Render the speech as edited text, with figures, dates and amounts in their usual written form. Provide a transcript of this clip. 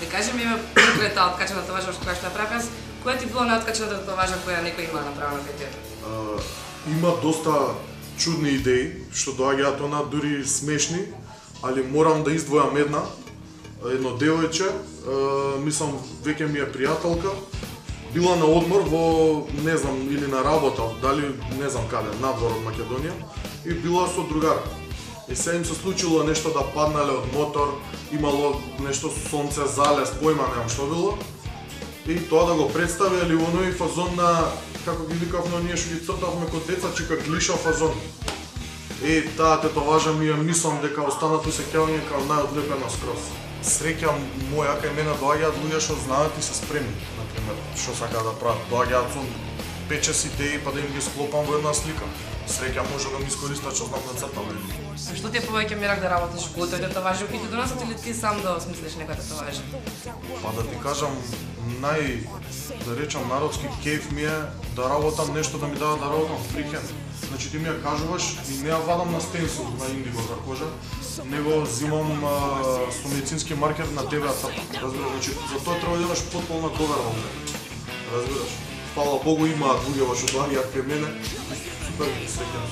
Да кажем, има портрета откачена татуажа што ја направив јас. Која ти било наоткачената татуажа која некој има направена кај тебе? Има доста чудни идеи што доаѓаат она дури смешни, али морам да издвојам едно девојче, мислам веќе ми е пријателка. Била на одмор во, не знам, или на работа, дали не знам каде, надвор од Македонија, и била со другар. И се им се случило нешто да паднале од мотор, имало нешто сонце, залез, појма немам што било. И тоа да го представиле оној фазон на, како ги викавме ние што ги цртавме код деца, чека глиша фазон. И таа тетоважа ми ја мислам дека останато сеќавање као најодлепена скроз. Среќа моја кај мене доаѓаат луѓе што знаат и се спремни, например, што сакаат да прават. Доаѓаат со 5-6 идеи па да им ги склопам во една слика. Среќа може да ми искористат што знам да цртам. Што ти е повеќе мерак да работиш кога тој тетоважи и ти донесат или ти сам да осмислиш некоја тетоважа? Па да ти кажам, да речам народски кејф ми е да работам нешто да ми дава да работам фрихен. Значи ти ми ја кажуваш и не ја вадам на стенсил на индиго за кожа, него зимам со медицински маркер на тебе ја цртам. Разбираш, значи за тоа треба да имаш потполна доверба. Разбираш. Фала Богу имаат луѓе што доаѓаат кај мене. Супер, среќен.